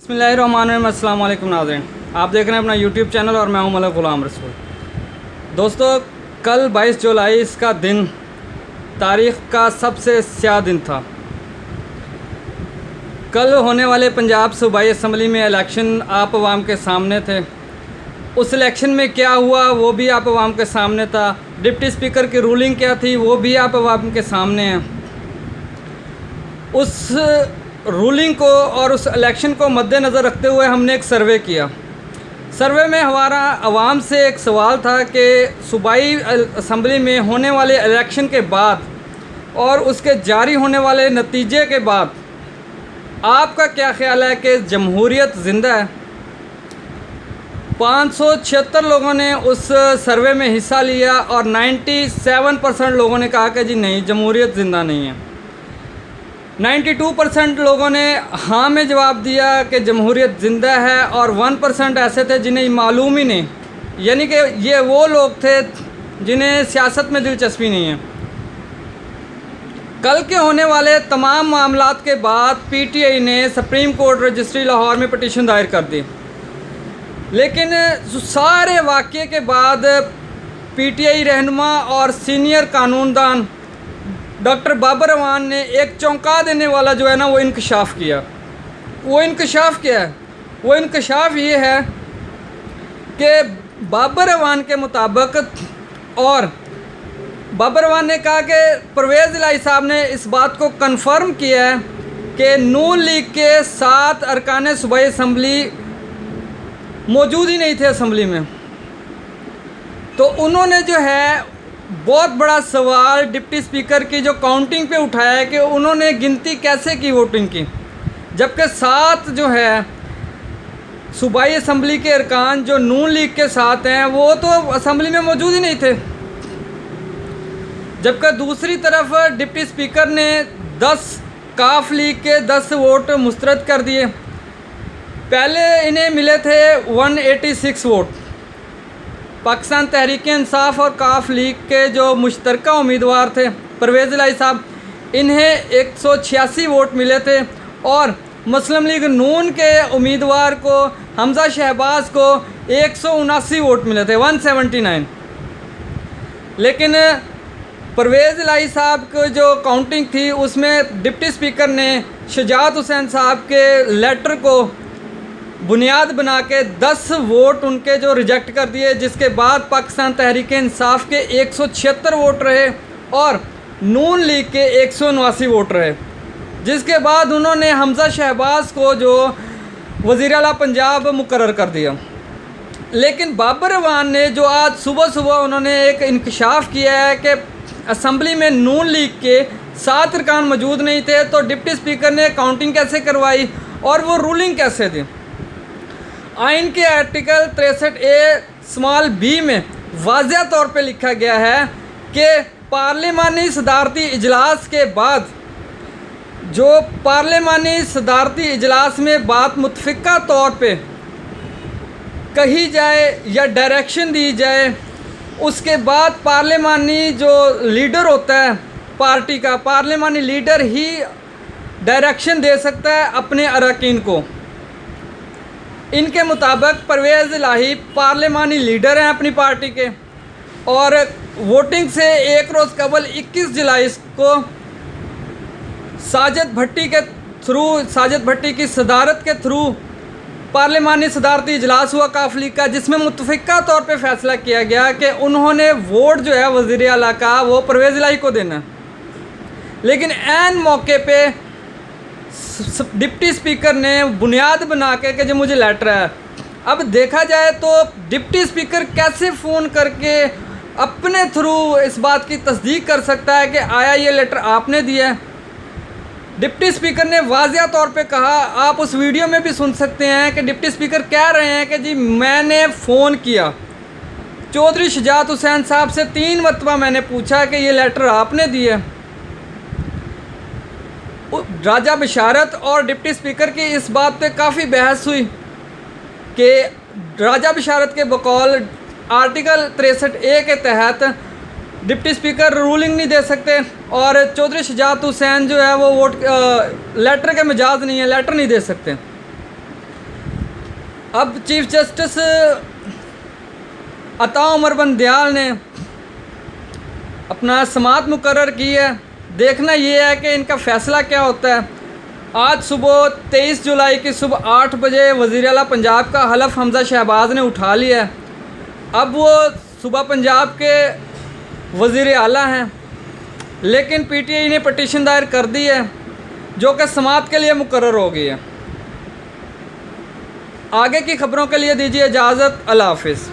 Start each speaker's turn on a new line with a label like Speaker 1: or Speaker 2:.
Speaker 1: बिस्मिल्लाहिर्रहमानिर्रहीम। अस्सलाम वालेकुम नाज़रीन, आप देख रहे हैं अपना यूट्यूब चैनल और मैं हूं मलिक ग़ुलाम रसूल। दोस्तों, कल 22 जुलाई इसका दिन तारीख़ का सबसे स्याह दिन था। कल होने वाले पंजाब सूबाई असम्बली में इलेक्शन आप अवाम के सामने थे। उस इलेक्शन में क्या हुआ वो भी आप अवाम के सामने था। डिप्टी स्पीकर की रूलिंग क्या थी वो भी आप अवाम के सामने है। उस रूलिंग को और उस इलेक्शन को मद्देनज़र रखते हुए हमने एक सर्वे किया। सर्वे में हमारा आवाम से एक सवाल था कि सूबाई असम्बली में होने वाले इलेक्शन के बाद और उसके जारी होने वाले नतीजे के बाद आपका क्या ख्याल है कि जमहूरियत ज़िंदा है। 576 लोगों ने उस सर्वे में हिस्सा लिया और 97% लोगों ने कहा कि जी नहीं, जमहूरियत ज़िंदा नहीं है। 92% लोगों ने हाँ में जवाब दिया कि जमहूरियत ज़िंदा है और 1% ऐसे थे जिन्हें मालूम ही नहीं, यानी कि ये वो लोग थे जिन्हें सियासत में दिलचस्पी नहीं है। कल के होने वाले तमाम मामलात के बाद पीटीआई ने सुप्रीम कोर्ट रजिस्ट्री लाहौर में पटिशन दायर कर दी, लेकिन सारे वाक़े के बाद पीटीआई रहनुमा और सीनियर कानूनदान डॉक्टर बाबर अवान ने एक चौंका देने वाला जो है ना वो इंकशाफ किया। वो इंकशाफ क्या है? वो इंकशाफ ये है कि बाबर अवान के मुताबिक, और बाबर अवान ने कहा कि परवेज़ इलाही साहब ने इस बात को कन्फर्म किया है कि नून लीग के 7 अरकान सूबाई असम्बली मौजूद ही नहीं थे असम्बली में। तो उन्होंने जो है बहुत बड़ा सवाल डिप्टी स्पीकर की जो काउंटिंग पे उठाया है कि उन्होंने गिनती कैसे की वोटिंग की, जबकि 7 जो है सूबाई असम्बली के अरकान जो नून लीग के साथ हैं वो तो असम्बली में मौजूद ही नहीं थे। जबकि दूसरी तरफ डिप्टी स्पीकर ने 10 काफ लीग के 10 वोट मुस्तरद कर दिए। पहले इन्हें मिले थे 186 वोट। पाकिस्तान तहरीक इंसाफ और काफ लीग के जो मुश्तरका उम्मीदवार थे परवेज़ इलाही साहब, इन्हें 186 वोट मिले थे और मुस्लिम लीग नून के उम्मीदवार को हमज़ा शहबाज को 179 वोट मिले थे, 179। लेकिन परवेज़ इलाही साहब की जो काउंटिंग थी उसमें डिप्टी स्पीकर ने शुजात हुसैन साहब के लेटर को बुनियाद बना के 10 वोट उनके जो रिजेक्ट कर दिए, जिसके बाद पाकिस्तान तहरीक इंसाफ के 176 वोट रहे और नून लीग के 179 वोट रहे, जिसके बाद उन्होंने हमज़ा शहबाज को जो वज़ीर आला पंजाब मुकर्रर कर दिया। लेकिन बाबर अवान ने जो आज सुबह सुबह उन्होंने एक इंकशाफ किया है कि असम्बली में नून लीग के 7 अरकान मौजूद नहीं थे, तो डिप्टी स्पीकर ने काउंटिंग कैसे करवाई और वो रूलिंग कैसे दी। आइन के आर्टिकल 63A b में वाज़िया तौर पे लिखा गया है कि पार्लिमानी सदारती इजलास के बाद जो पार्लिमानी सदारती इजलास में बात मुतफ़िक़ा तौर पे कही जाए या डायरेक्शन दी जाए, उसके बाद पार्लिमानी जो लीडर होता है पार्टी का, पार्लिमानी लीडर ही डायरेक्शन दे सकता है अपने अरकान को। इनके मुताबिक परवेज़ इलाही पार्लिमानी लीडर हैं अपनी पार्टी के, और वोटिंग से एक रोज़ कबल 21 जुलाई को साजिद भट्टी की सदारत के थ्रू पार्लिमानी सदारती इजलास हुआ काफ लीग का, जिसमें मुतफ़िक़ा तौर पे फ़ैसला किया गया कि उन्होंने वोट जो है वज़ीर आला का वो परवेज़ इलाही को देना। लेकिन ऐन मौके पे डिप्टी स्पीकर ने बुनियाद बना के जो मुझे लेटर है। अब देखा जाए तो डिप्टी स्पीकर कैसे फ़ोन करके अपने थ्रू इस बात की तस्दीक कर सकता है कि आया ये लेटर आपने दिया है। डिप्टी स्पीकर ने वाज़िया तौर पे कहा, आप उस वीडियो में भी सुन सकते हैं कि डिप्टी स्पीकर कह रहे हैं कि जी मैंने फ़ोन किया चौधरी शुजात हुसैन साहब से, 3 मरतबा मैंने पूछा कि ये लेटर आपने दिया। राजा बिशारत और डिप्टी स्पीकर की इस बात पे काफ़ी बहस हुई कि राजा बिशारत के बकौल आर्टिकल 63A के तहत डिप्टी स्पीकर रूलिंग नहीं दे सकते और चौधरी शुजात हुसैन जो है वो वोट लेटर के मिजाज नहीं है, लेटर नहीं दे सकते। अब चीफ जस्टिस अता उमर बंदयाल ने अपना समाअत मुकर्रर की है। देखना ये है कि इनका फ़ैसला क्या होता है। आज सुबह 23 जुलाई की सुबह 8 बजे वज़ीर आला पंजाब का हलफ हमज़ा शहबाज ने उठा लिया है। अब वो सूबा पंजाब के वज़ीर आला हैं, लेकिन पीटीआई ने पटिशन दायर कर दी है जो कि समाअत के लिए मुकर्रर हो गई है। आगे की खबरों के लिए दीजिए इजाज़त। अल्लाह हाफ़िज़।